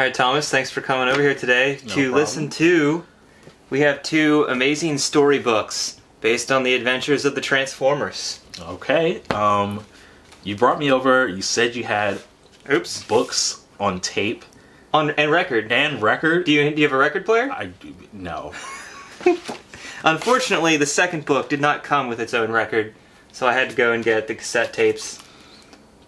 All right, Thomas, thanks for coming over here today No to problem. listen to. We have two amazing storybooks based on the adventures of the Transformers. Okay. You brought me over. You said you had books on tape And record. and record. Do you have a record player? No. Unfortunately, the second book did not come with its own record, so I had to go and get the cassette tapes.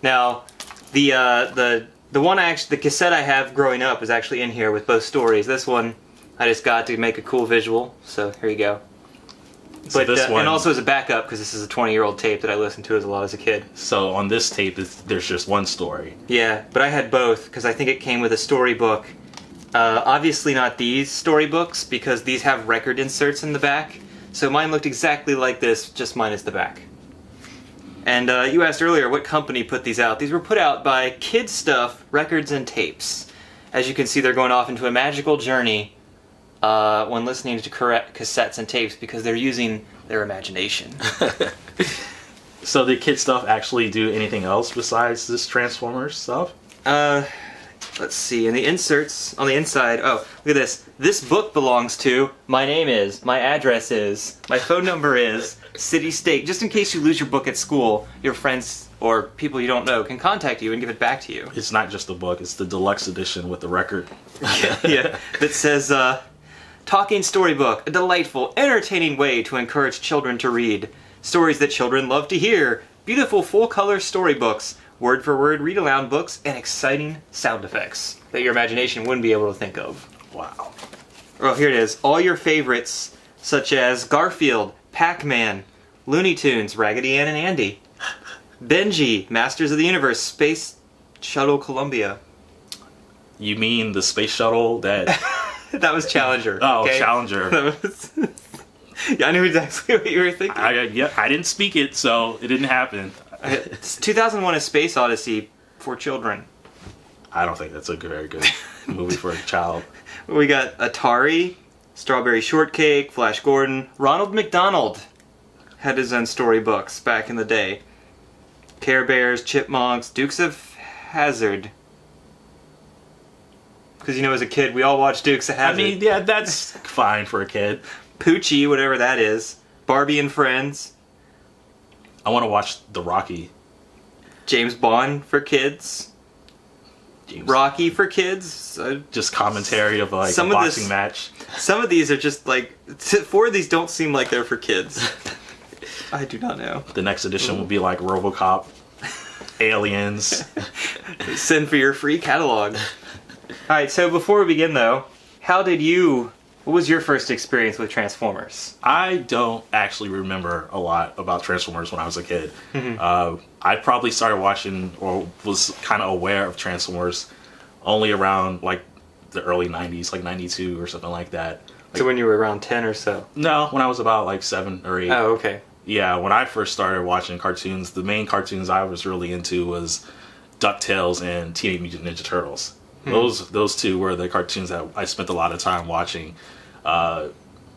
Now, the cassette I have growing up is actually in here with both stories. This one I just got to make a cool visual, so here you go. So But this one, and also as a backup, because this is a 20-year-old tape that I listened to a lot as a kid. so on this tape, there's just one story. Yeah, but I had both, because I think it came with a storybook. Obviously not these storybooks, because these have record inserts in the back. So mine looked exactly like this, just minus the back. And you asked earlier what company put these out. These were put out by Kid Stuff Records and Tapes. As you can see, they're going off into a magical journey when listening to cassettes and tapes, because they're using their imagination. So did Kid Stuff actually do anything else besides this Transformers stuff? Let's see, in the inserts, on the inside, oh, look at this. This book belongs to, my name is, my address is, my phone number is, city, state. Just in case you lose your book at school, your friends or people you don't know can contact you and give it back to you. It's not just the book, it's the deluxe edition with the record. Yeah, that says, Talking Storybook, a delightful, entertaining way to encourage children to read. Stories that children love to hear. Beautiful full-color storybooks. Word-for-word read-aloud books, and exciting sound effects that your imagination wouldn't be able to think of. Wow. Well, here it is. All your favorites, such as Garfield, Pac-Man, Looney Tunes, Raggedy Ann and Andy, Benji, Masters of the Universe, Space Shuttle Columbia. You mean the space shuttle that... That was Challenger. Oh, okay? Challenger. Yeah, I knew exactly what you were thinking. I didn't speak it, so it didn't happen. It's 2001: A Space Odyssey for children. I don't think that's a very good movie for a child. We got Atari, Strawberry Shortcake, Flash Gordon, Ronald McDonald had his own storybooks back in the day. Care Bears, Chipmunks, Dukes of Hazzard. Because as a kid, we all watched Dukes of Hazzard. I mean, yeah, that's fine for a kid. Poochie, whatever that is. Barbie and Friends. I want to watch The Rocky. James Bond for kids. Rocky for kids. Just commentary of like some a of boxing match. Some of these are just like... 4 of these don't seem like they're for kids. I do not know. The next edition will be like RoboCop, Aliens. Send for your free catalog. Alright, so before we begin though, what was your first experience with Transformers? I don't actually remember a lot about Transformers when I was a kid. Mm-hmm. I probably started watching or was kind of aware of Transformers only around like the early 90s, like 92 or something like that. So when you were around 10 or so? No, when I was about like 7 or 8. Oh, okay. Yeah, when I first started watching cartoons, the main cartoons I was really into was DuckTales and Teenage Mutant Ninja Turtles. Those two were the cartoons that I spent a lot of time watching. A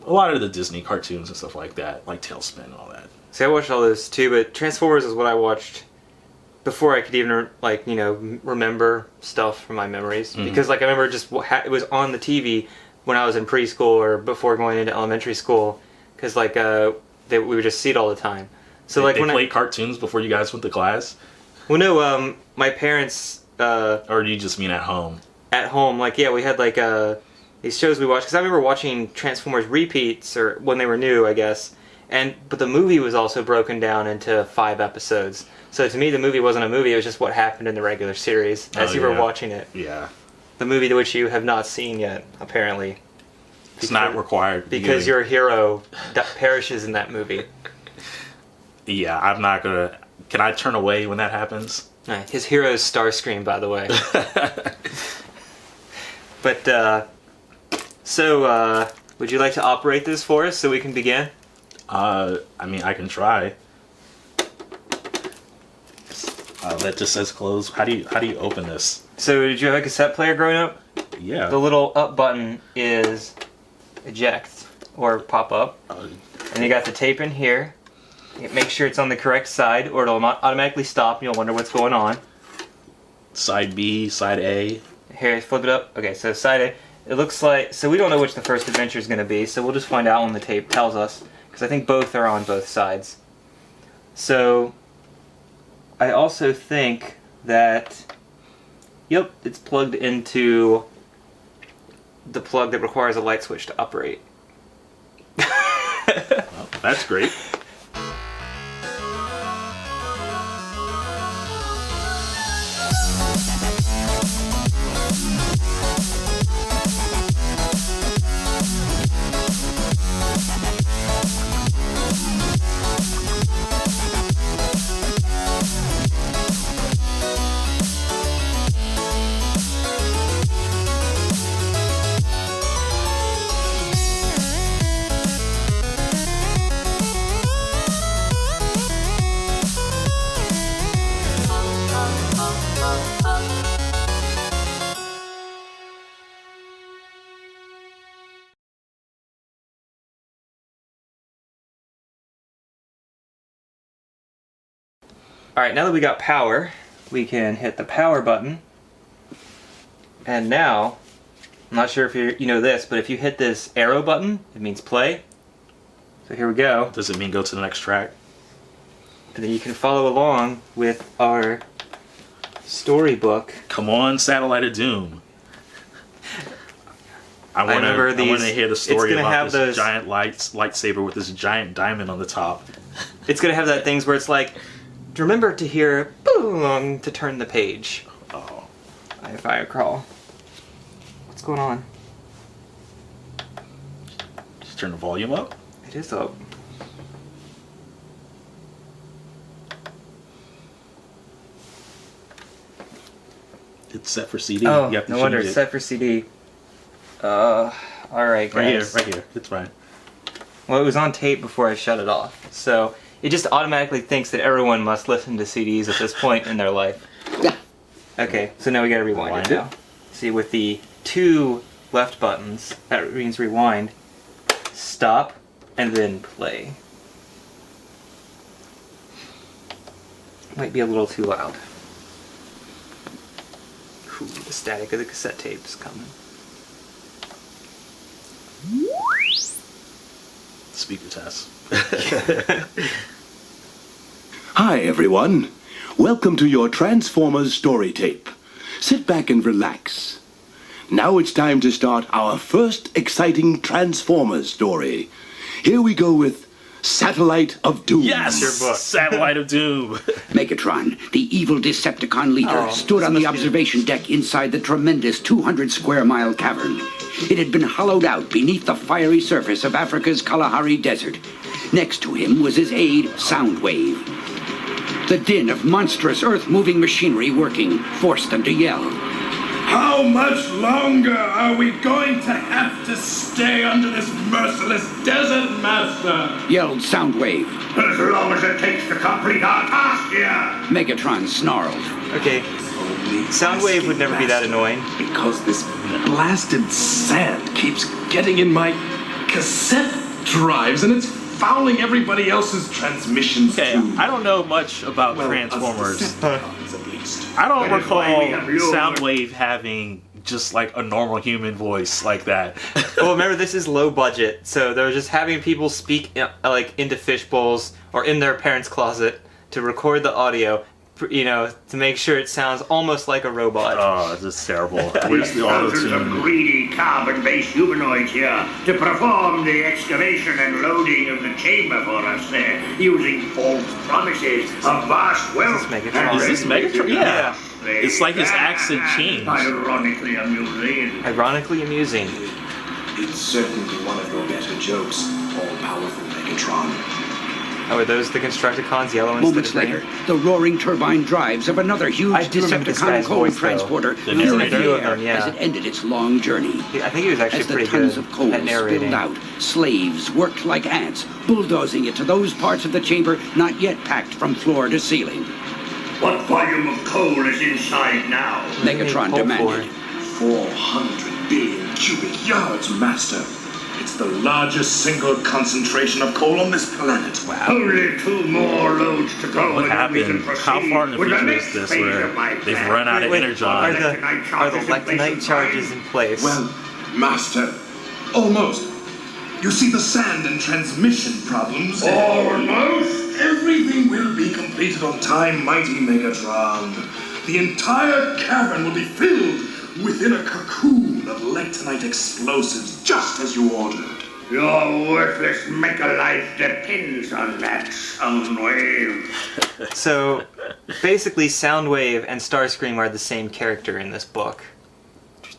lot of the Disney cartoons and stuff like that, like Tailspin and all that. See, I watched all those too, but Transformers is what I watched before I could even, remember stuff from my memories. Mm-hmm. Because, I remember it was on the TV when I was in preschool or before going into elementary school. Because, we would just see it all the time. So, they played cartoons before you guys went to class? Well, no, my parents... or do you just mean at home? At home, we had, these shows we watched, because I remember watching Transformers repeats, or when they were new, I guess, but the movie was also broken down into 5 episodes. So to me, the movie wasn't a movie, it was just what happened in the regular series, as you were watching it. Yeah. The movie to which you have not seen yet, apparently. It's not required. Because your hero perishes in that movie. Yeah, I'm not gonna... Can I turn away when that happens? His hero's Starscream, by the way. But, would you like to operate this for us so we can begin? I mean, I can try. That just says close. How do you open this? So, did you have a cassette player growing up? Yeah. The little up button is eject, or pop up. And you got the tape in here. Make sure it's on the correct side, or it'll automatically stop and you'll wonder what's going on. Side B, side A. Here, flip it up. Okay, so side A. It looks like... So we don't know which the first adventure is going to be, so we'll just find out when the tape tells us. Because I think both are on both sides. So, I also think that... Yep, it's plugged into the plug that requires a light switch to operate. Well, that's great. Alright, now that we got power, we can hit the power button. And now, I'm not sure if you know this, but if you hit this arrow button, it means play. So here we go. Does it mean go to the next track? And then you can follow along with our storybook. Come on, Satellite of Doom. I want to hear the story about this giant lightsaber with this giant diamond on the top. It's going to have that things where it's like, remember to hear boom to turn the page. Oh. If I recall. What's going on? Just turn the volume up. It is up. It's set for CD. Oh, you have to no wonder change it's it. set for CD. Alright, guys. Right here. It's fine. Well, it was on tape before I shut it off. So, it just automatically thinks that everyone must listen to CDs at this point in their life. Yeah. Okay, so now we gotta rewind it now. See, with the two left buttons, that means rewind, stop, and then play. Might be a little too loud. Ooh, the static of the cassette tape is coming. Speaker test. Hi, everyone. Welcome to your Transformers story tape. Sit back and relax. Now it's time to start our first exciting Transformers story. Here we go with Satellite of Doom. Yes! Your book. Satellite of Doom. Megatron, the evil Decepticon leader, stood on the observation deck inside the tremendous 200-square-mile cavern. It had been hollowed out beneath the fiery surface of Africa's Kalahari Desert. Next to him was his aide, Soundwave. The din of monstrous earth-moving machinery working forced them to yell. How much longer are we going to have to stay under this merciless desert, Master? Yelled Soundwave. As long as it takes to complete our task here. Megatron snarled. Okay, Soundwave would never be that annoying. Because this blasted sand keeps getting in my cassette drives and it's fouling everybody else's transmissions Okay, too. I don't know much about Transformers. At least. I don't That is recall why we have your- Soundwave having just like a normal human voice like that. Well, remember, this is low budget, so they're just having people speak like into fishbowls or in their parents' closet to record the audio, to make sure it sounds almost like a robot. Oh, this is terrible. Where's the Thousands of auto-tune? greedy carbon-based humanoids here to perform the excavation and loading of the chamber for us there, using false promises of vast wealth. Megatron? Is this Megatron? Yeah. They- It's like his accent changed. Ironically amusing. Ironically amusing. It's certainly one of your better jokes, all-powerful Megatron. Oh, are those the Constructicons yellow instead Moments of green? later, the roaring turbine drives of another huge I did remember this Decepticon guy's coal voice, though. transporter The flew in the narrator? air Yeah. as it ended its long journey. I think he was actually As the pretty tons good of coal at narrating. spilled out, slaves worked like ants, bulldozing it to those parts of the chamber not yet packed from floor to ceiling. What volume of coal is inside now? Megatron Pull demanded. forward. 400 billion cubic yards, Master. It's the largest single concentration of coal on this planet. Only 2 more loads to go. What and then we can happened? How proceed far in the with future next is this phase where of my they've plan. run out of Wait, energon? are the Electronite lectonite charges in place? Well, Master, almost. You see the sand and transmission problems? Almost? Everything will be completed on time, mighty Megatron. The entire cavern will be filled within a cocoon of lectonite explosives, just as you ordered. Your worthless mecha life depends on that, Soundwave. So, basically, Soundwave and Starscream are the same character in this book.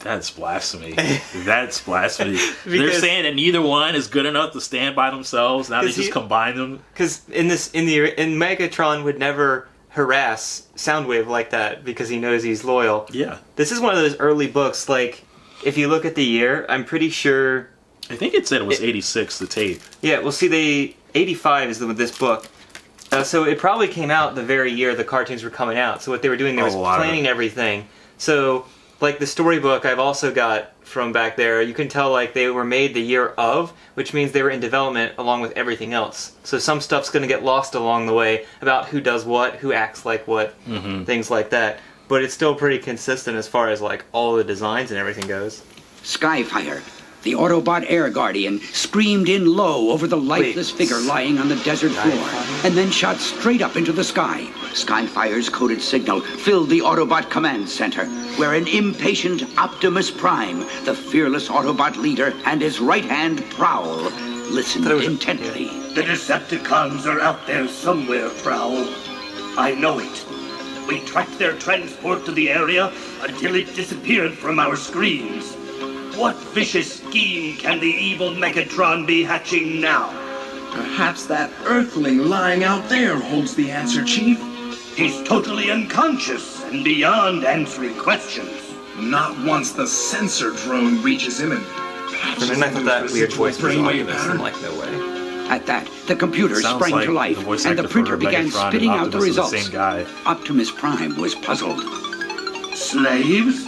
That's blasphemy. That's blasphemy. They're Because- saying that neither one is good enough to stand by themselves. Now they 'Cause just he- combine them. Because in Megatron would never harass Soundwave like that because he knows he's loyal. Yeah. This is one of those early books. Like, if you look at the year, I'm pretty sure. I think it said it was 86, the tape. Yeah, well, see, 85 is this book. So it probably came out the very year the cartoons were coming out. So what they were doing, they was A lot of planning it. everything. So, like the storybook I've also got from back there, you can tell like they were made the year of, which means they were in development along with everything else. So some stuff's going to get lost along the way about who does what, who acts like what, things like that. But it's still pretty consistent as far as like all the designs and everything goes. Skyfire, the Autobot Air Guardian, screamed in low over the lifeless figure lying on the desert floor, and then shot straight up into the sky. Skyfire's coded signal filled the Autobot command center, where an impatient Optimus Prime, the fearless Autobot leader, and his right hand Prowl, listened intently. The Decepticons are out there somewhere, Prowl. I know it. We tracked their transport to the area until it disappeared from our screens. What vicious scheme can the evil Megatron be hatching now? Perhaps that Earthling lying out there holds the answer, Chief. He's totally unconscious and beyond answering questions. Not once the sensor drone reaches him and For a minute I thought that weird voice was Optimus, and like, no way. At that, the computer Sounds sprang like to life, the voice and the actor printer for began Megatron and spitting out the Optimus are the results. same guy. Optimus Prime was puzzled. Slaves?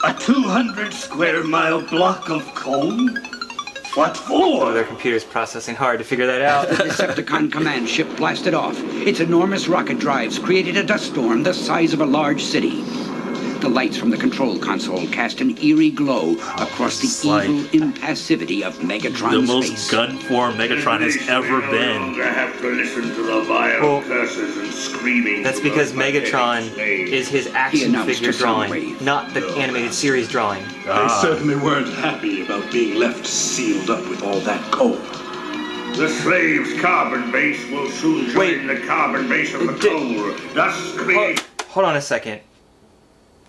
A 200 square mile block of coal? What Oh, for? their computer's processing hard to figure that out. The Decepticon command ship blasted off. Its enormous rocket drives created a dust storm the size of a large city. The lights from the control console cast an eerie glow across It's the like evil impassivity of The Megatron's most face. gun form Megatron has ever No been. longer have to listen to the vile Well, curses and screaming. That's from because those pathetic Megatron slaves. is his action announced figure to drawing, Soundwave. not the animated series drawing. They certainly weren't happy about being left sealed up with all that coal. The slave's carbon base will soon join Wait. the carbon base of the coal, thus create... Hold on a second.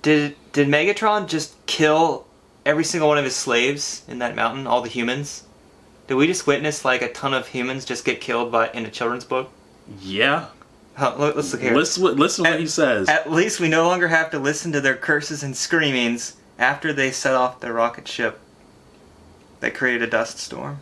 Did Megatron just kill every single one of his slaves in that mountain, all the humans? Did we just witness like a ton of humans just get killed in a children's book? Yeah. Let's look here. Listen what he says. At least we no longer have to listen to their curses and screamings after they set off their rocket ship that created a dust storm.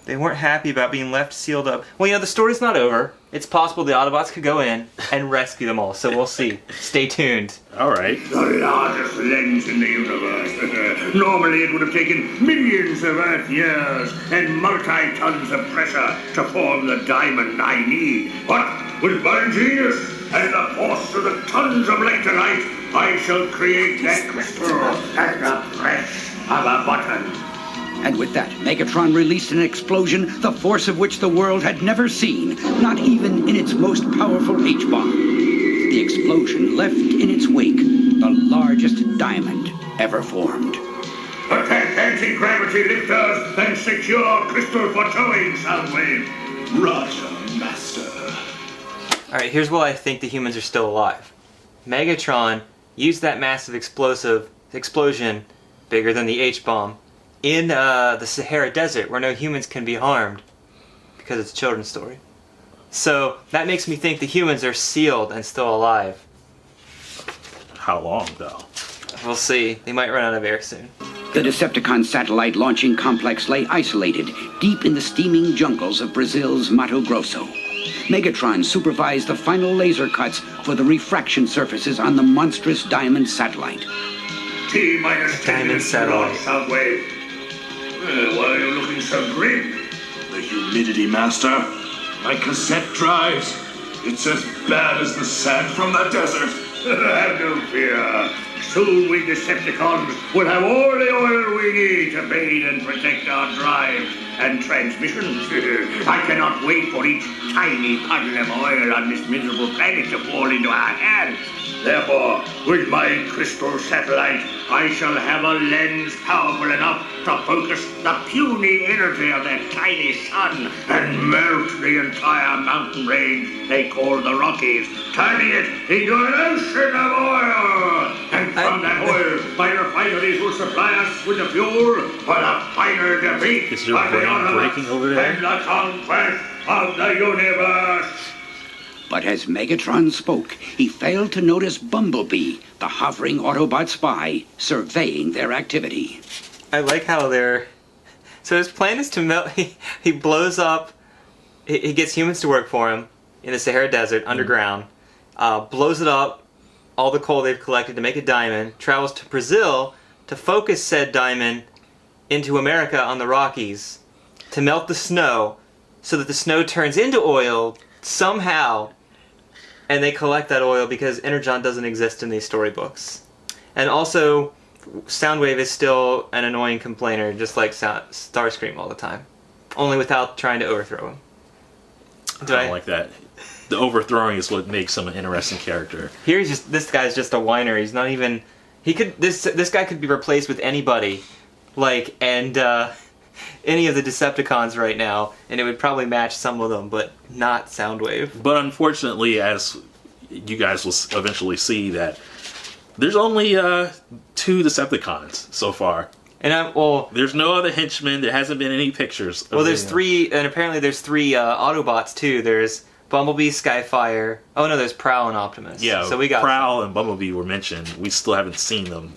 They weren't happy about being left sealed up. Well, the story's not over. It's possible the Autobots could go in and rescue them all, so we'll see. Stay tuned. All right. The largest lens in the universe. Normally it would have taken millions of Earth years and multi-tons of pressure to form the diamond I need. But with my genius and the force of the tons of lectonite, I shall create that crystal at the press of a button. And with that, Megatron released an explosion, the force of which the world had never seen, not even in its most powerful H-bomb. The explosion left in its wake the largest diamond ever formed. Attack anti-gravity lifters and secure crystal for towing, Soundwave. Roger, Master. Alright, here's why I think the humans are still alive. Megatron used that massive explosion, bigger than the H-bomb, in the Sahara Desert, where no humans can be harmed, because it's a children's story. So, that makes me think the humans are sealed and still alive. How long, though? We'll see. They might run out of air soon. The Decepticon satellite launching complex lay isolated, deep in the steaming jungles of Brazil's Mato Grosso. Megatron supervised the final laser cuts for the refraction surfaces on the monstrous diamond satellite. T-minus 10 Diamond minutes to satellite. launch, Soundwave. Why are you looking so grim? The humidity, Master. My cassette drives. It's as bad as the sand from the desert. Have no fear. Soon we Decepticons will have all the oil we need to bathe and protect our drives and transmissions. I cannot wait for each tiny puddle of oil on this miserable planet to fall into our hands. Therefore, with my crystal satellite, I shall have a lens powerful enough to focus the puny energy of that tiny sun and melt the entire mountain range they call the Rockies, turning it into an ocean of oil. And from that oil, my refineries will supply us with the fuel for the final defeat Is your of the brain Autobots breaking over there? and the conquest of the universe. But as Megatron spoke, he failed to notice Bumblebee, the hovering Autobot spy, surveying their activity. I like how they're... So his plan is to melt... He blows up... He gets humans to work for him in the Sahara Desert, underground. Blows it up, all the coal they've collected to make a diamond. Travels to Brazil to focus said diamond into America on the Rockies. To melt the snow, so that the snow turns into oil somehow. And they collect that oil because Energon doesn't exist in these storybooks. And also, Soundwave is still an annoying complainer, just like Starscream all the time. Only without trying to overthrow him. I don't like that. The overthrowing is what makes him an interesting character. Here he's just... This guy's just a whiner. He's not even... He could... This guy could be replaced with anybody. Like, and... any of the Decepticons right now, and it would probably match some of them, but not Soundwave. But unfortunately, as you guys will eventually see, that there's only 2 Decepticons so far. And there's no other henchmen. There hasn't been any pictures. Well, there's 3, and apparently there's 3 Autobots too. There's Bumblebee, Skyfire. Oh no, there's Prowl and Optimus. Yeah, so we got Prowl and Bumblebee were mentioned. We still haven't seen them.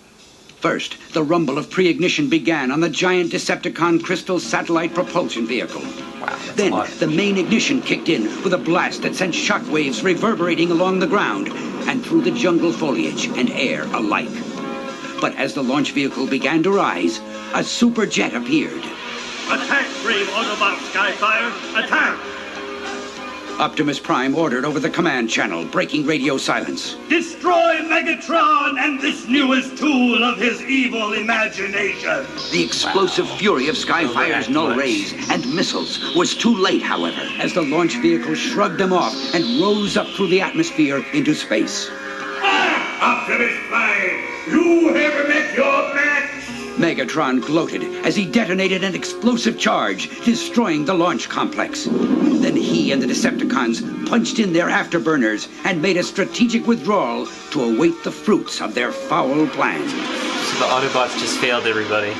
First, the rumble of pre-ignition began on the giant Decepticon crystal satellite propulsion vehicle. Wow, Then, odd. the main ignition kicked in with a blast that sent shockwaves reverberating along the ground and through the jungle foliage and air alike. But as the launch vehicle began to rise, a superjet appeared. Attack, brave Autobot Skyfire! Attack! Optimus Prime ordered over the command channel, breaking radio silence. Destroy Megatron and this newest tool of his evil imagination! The explosive fury of Skyfire's null rays and missiles was too late, however, as the launch vehicle shrugged them off and rose up through the atmosphere into space. Optimus Prime, you have met your match! Megatron gloated as he detonated an explosive charge, destroying the launch complex. Then he and the Decepticons punched in their afterburners and made a strategic withdrawal to await the fruits of their foul plan. So the Autobots just failed everybody.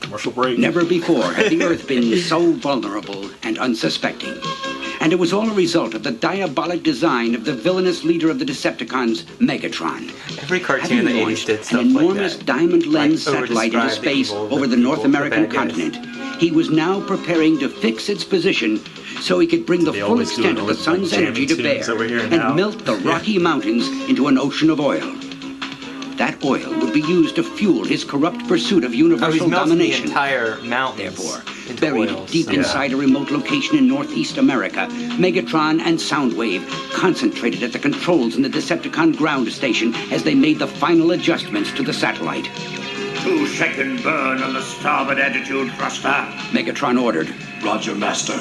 Commercial break. Never before had the Earth been so vulnerable and unsuspecting. And it was all a result of the diabolic design of the villainous leader of the Decepticons, Megatron. Every cartoon in the 80s did stuff an like enormous that. diamond lens Like, satellite into over-describe the space evil, over the the North people, the American bad guys. continent. He was now preparing to fix its position so he could bring the They full always do extent it of the with, sun's like, energy to jamming bear tunes over here and now. melt the Rocky Mountains into an ocean of oil. That oil would be used to fuel his corrupt pursuit of Oh, he's universal melting the domination. entire mountains. Therefore, into buried oils. deep inside a remote location in Northeast America, Megatron and Soundwave concentrated at the controls in the Decepticon ground station as they made the final adjustments to the satellite. 2-second burn on the starboard attitude thruster. Megatron ordered. Roger, Master.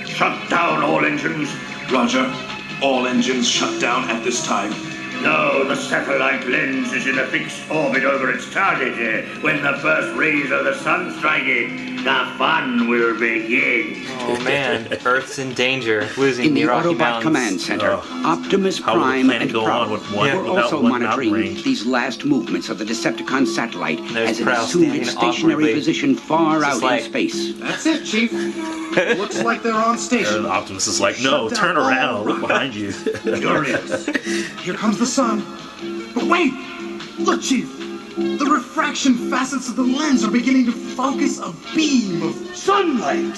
Shut down all engines. Roger. All engines shut down at this time. No, the satellite lens is in a fixed orbit over its target. When the first rays of the sun strike it, the fun will begin. Oh man, Earth's in danger, losing In the Rocky Autobot Mountains. Command Center, Optimus How will the Prime planet and go Prowl on with one- were without also one mountain monitoring range? these last movements of the Decepticon satellite There's as it Prowl assumed standing its stationary awkwardly. position far Just out like- in space. That's it, Chief. Looks like they're on And station. Optimus is like, no, Shut turn down all around, look rockets." behind you. Furious. Here comes the sun. But wait! Look, Chief! The refraction facets of the lens are beginning to focus a beam of sunlight.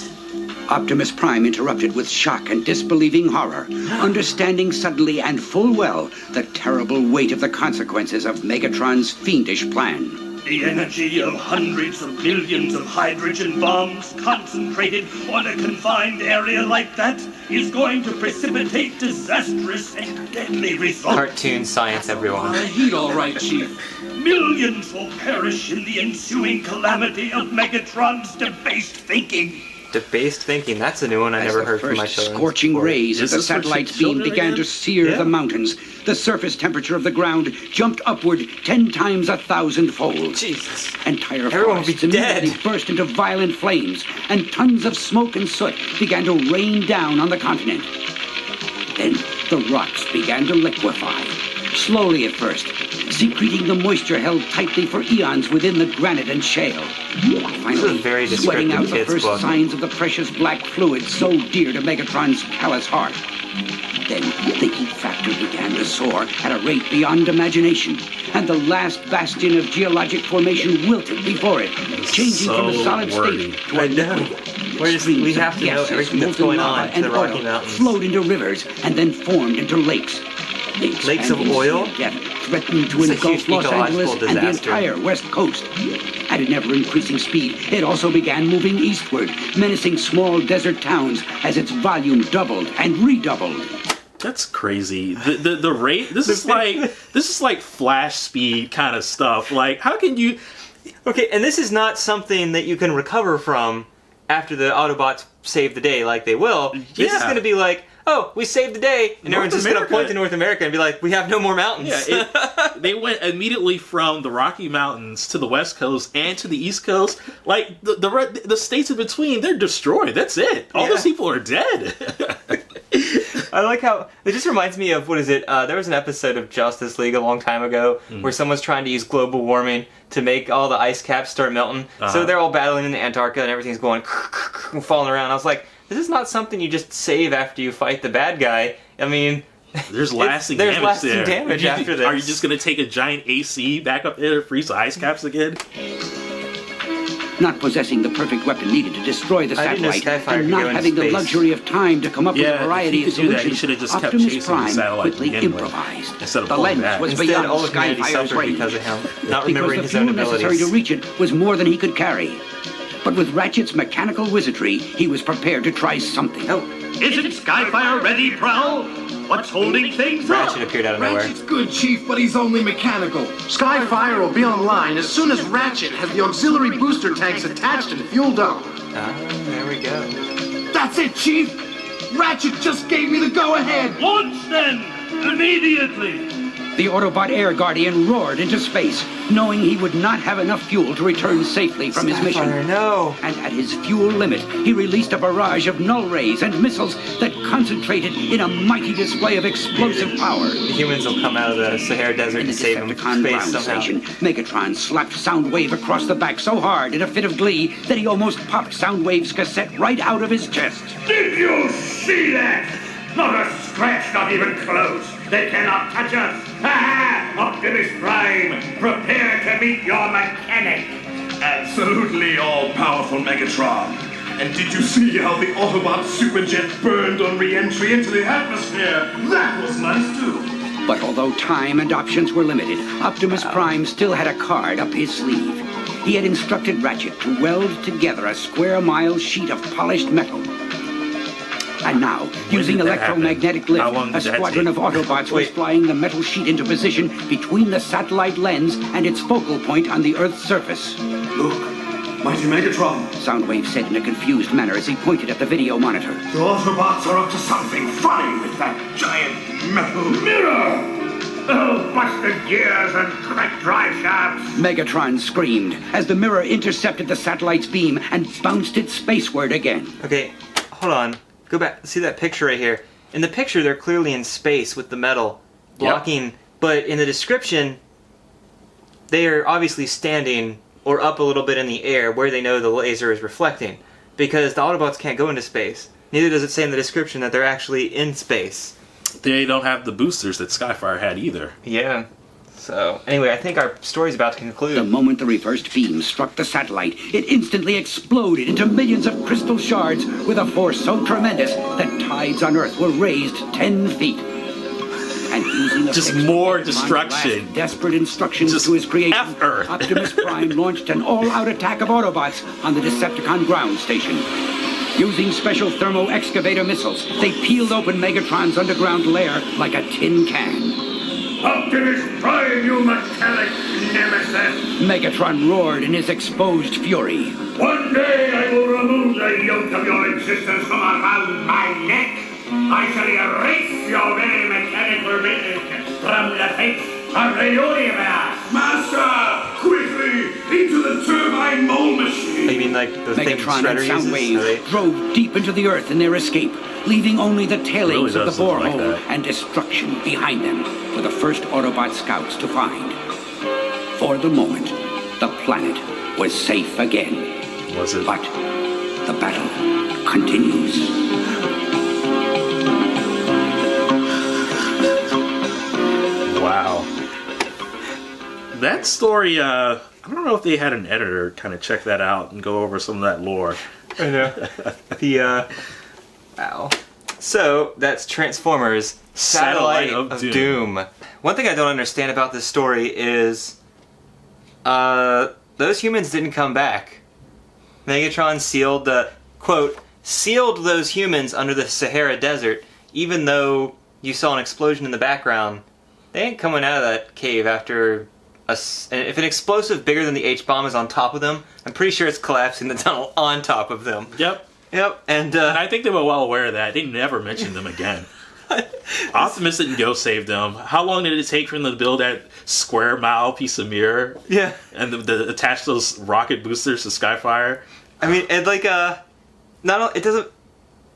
Optimus Prime interrupted with shock and disbelieving horror, understanding suddenly and full well the terrible weight of the consequences of Megatron's fiendish plan. The energy of hundreds of millions of hydrogen bombs concentrated on a confined area like that is going to precipitate disastrous and deadly results. Cartoon science, everyone. Heat all right, Chief. Millions will perish in the ensuing calamity of Megatron's debased thinking. Debased thinking, that's a new one I never heard from my children. Scorching rays of Is the this for satellite's beam children began again? to sear Yeah. the mountains. The surface temperature of the ground jumped upward 10 times 1,000-fold. Jesus. Entire Everyone would be forests immediately dead. burst into violent flames, and tons of smoke and soot began to rain down on the continent. Then the rocks began to liquefy, slowly at first, secreting the moisture held tightly for eons within the granite and shale. Finally, very sweating out descriptive the kids' first book. signs of the precious black fluid so dear to Megatron's callous heart. Then the heat factor began to soar at a rate beyond imagination, and the last bastion of geologic formation wilted before it, changing from a So solid wordy. state to I a know. We Streams have of to know gases, everything that's molten going lava, on to and the Rocky oil Mountains. flowed into rivers and then formed into lakes. The Lakes of expanding oil? sea of death threatened to It's a engulf huge Los ecological Angeles and the disaster. entire West Coast. At an ever-increasing speed, it also began moving eastward, menacing small desert towns as its volume doubled and redoubled. That's crazy. The rate. This is like flash speed kind of stuff. Like, how can you? Okay, and this is not something that you can recover from after the Autobots save the day like they will. This is Yeah. going to be like, oh, we saved the day, and North everyone's just going to America- point to North America and be like, we have no more mountains. Yeah, they went immediately from the Rocky Mountains to the West Coast and to the East Coast. Like the states in between, they're destroyed. That's it. All Yeah. those people are dead. I like how it just reminds me of what is it? There was an episode of Justice League a long time ago where someone's trying to use global warming to make all the ice caps start melting. So they're all battling in the Antarctica and everything's going falling around. I was like, this is not something you just save after you fight the bad guy. I mean, There's lasting there's damage lasting there. damage after this. Are you just going to take a giant AC back up there and freeze the ice caps again? Not possessing the perfect weapon needed to destroy the I didn't know satellite, Skyfire and could not go into having the space. luxury of time to come up with Yeah, a variety if of he could do that, he solutions, should have just kept Optimus chasing the Prime satellite to quickly begin with, improvised. instead of The pulling lens back. was Instead, beyond all of humanity Skyfire's suffered range, because of him, not because remembering the his own fuel necessary abilities. to reach it was more than he could carry. But with Ratchet's mechanical wizardry, he was prepared to try something. Oh, Isn't Skyfire ready, Prowl? What's holding things up? Ratchet appeared out of nowhere. Ratchet's good, Chief, but he's only mechanical. Skyfire will be online as soon as Ratchet has the auxiliary booster tanks attached and fueled up. There we go. That's it, Chief! Ratchet just gave me the go-ahead! Launch then! Immediately! The Autobot Air Guardian roared into space, knowing he would not have enough fuel to return safely from his mission. Skyfire, no. And at his fuel limit, he released a barrage of null rays and missiles that concentrated in a mighty display of explosive power. The humans will come out of the Sahara Desert In to the save him from Decepticon space ground somehow. station, Megatron slapped Soundwave across the back so hard in a fit of glee that he almost popped Soundwave's cassette right out of his chest. Did you see that? Not a scratch, not even close. They cannot touch us. Ha ha! Optimus Prime, prepare to meet your mechanic. Absolutely all-powerful Megatron. And did you see how the Autobot superjet burned on re-entry into the atmosphere? That was nice too. But although time and options were limited, Optimus Prime still had a card up his sleeve. He had instructed Ratchet to weld together a square-mile sheet of polished metal. And now, using did that happen? electromagnetic How long lift, did a that squadron take? of Autobots was flying the metal sheet into position between the satellite lens and its focal point on the Earth's surface. Look, mighty Megatron. Soundwave said in a confused manner as he pointed at the video monitor. The Autobots are up to something funny with that giant metal Mirror! Oh, busted gears and cracked drive shafts. Megatron screamed as the mirror intercepted the satellite's beam and bounced it spaceward again. Okay, hold on. Go back. See that picture right here. In the picture, they're clearly in space with the metal blocking, but in the description, they are obviously standing or up a little bit in the air where they know the laser is reflecting, because the Autobots can't go into space. Neither does it say in the description that they're actually in space. They don't have the boosters that Skyfire had either. Yeah. So, anyway, I think our story's about to conclude. The moment the reversed beam struck the satellite, it instantly exploded into millions of crystal shards with a force so tremendous that tides on Earth were raised 10 feet. And using Just more destruction. Desperate instructions Just to his creation, F Earth. Optimus Prime launched an all-out attack of Autobots on the Decepticon ground station. Using special thermo-excavator missiles, they peeled open Megatron's underground lair like a tin can. Optimus Prime, you metallic nemesis! Megatron roared in his exposed fury. One day I will remove the yoke of your existence from around my neck. I shall erase your very mechanical being from the face of the universe. Master, quickly, into the turbine mold machine. You mean like the thing Megatron and Shredder uses? Soundwave drove deep into the Earth in their escape, leaving only the tailings Really of the does look like borehole that. and destruction behind them for the first Autobot scouts to find. For the moment, the planet was safe again. Was it? But the battle continues. Wow. That story, I don't know if they had an editor kind of check that out and go over some of that lore. I know. Wow. So, that's Transformers Satellite of Doom. One thing I don't understand about this story is, those humans didn't come back. Megatron sealed sealed those humans under the Sahara Desert, even though you saw an explosion in the background. They ain't coming out of that cave after if an explosive bigger than the H-bomb is on top of them, I'm pretty sure it's collapsing the tunnel on top of them. Yep. And I think they were well aware of that. They never mentioned them again. Optimus didn't go save them. How long did it take for them to build that square mile piece of mirror? Yeah. And attach those rocket boosters to Skyfire? I mean, it it doesn't,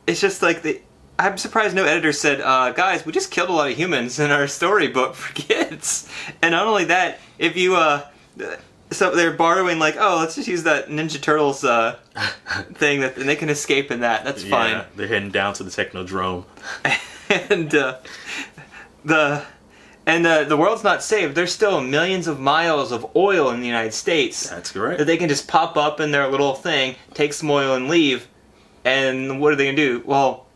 it's just like I'm surprised no editor said, guys, we just killed a lot of humans in our storybook for kids. And not only that, if you, so they're borrowing let's just use that Ninja Turtles thing and they can escape in that. That's fine. Yeah, they're heading down to the Technodrome. And the world's not saved. There's still millions of miles of oil in the United States. That's correct. That they can just pop up in their little thing, take some oil and leave. And what are they going to do? Well,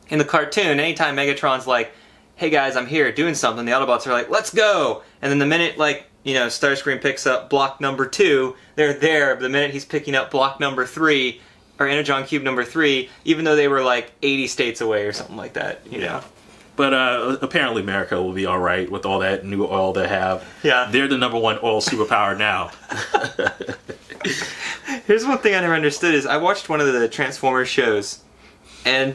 in the cartoon, anytime Megatron's like, hey guys, I'm here doing something, the Autobots are like, let's go! And then the minute, Starscream picks up block number 2, they're there. But the minute he's picking up block number 3, or Energon Cube number 3, even though they were 80 states away or something like that, you know. But apparently America will be alright with all that new oil they have. Yeah. They're the number one oil superpower now. Here's one thing I never understood is I watched one of the Transformers shows, and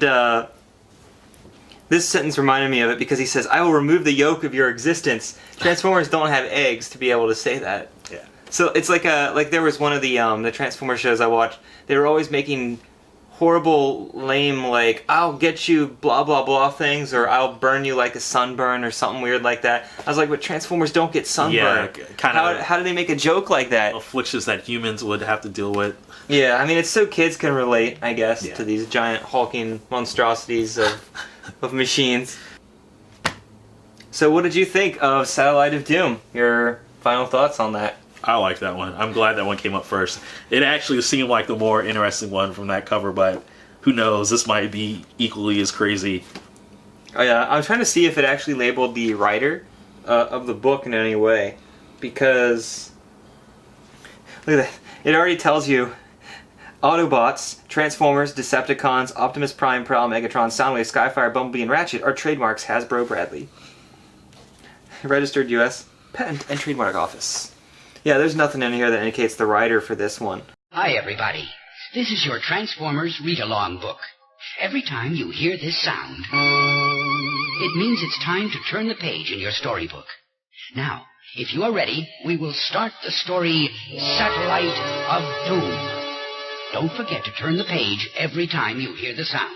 this sentence reminded me of it because he says, I will remove the yoke of your existence. Transformers don't have eggs to be able to say that. Yeah. So it's like there was one of the Transformers shows I watched, they were always making horrible, lame, I'll get you blah blah blah things, or I'll burn you like a sunburn, or something weird like that. I was like, but Transformers don't get sunburn. Yeah, how do they make a joke like that? Afflictions that humans would have to deal with. Yeah, I mean, it's so kids can relate, I guess, to these giant hulking monstrosities of machines. So what did you think of Satellite of Doom? Your final thoughts on that? I like that one. I'm glad that one came up first. It actually seemed like the more interesting one from that cover, but who knows? This might be equally as crazy. Oh yeah, I'm trying to see if it actually labeled the writer of the book in any way, because look at that. It already tells you Autobots, Transformers, Decepticons, Optimus Prime, Prowl, Megatron, Soundwave, Skyfire, Bumblebee, and Ratchet are trademarks Hasbro Bradley. Registered U.S. Patent and Trademark Office. Yeah, there's nothing in here that indicates the writer for this one. Hi, everybody. This is your Transformers read-along book. Every time you hear this sound, it means it's time to turn the page in your storybook. Now, if you are ready, we will start the story Satellite of Doom. Don't forget to turn the page every time you hear the sound.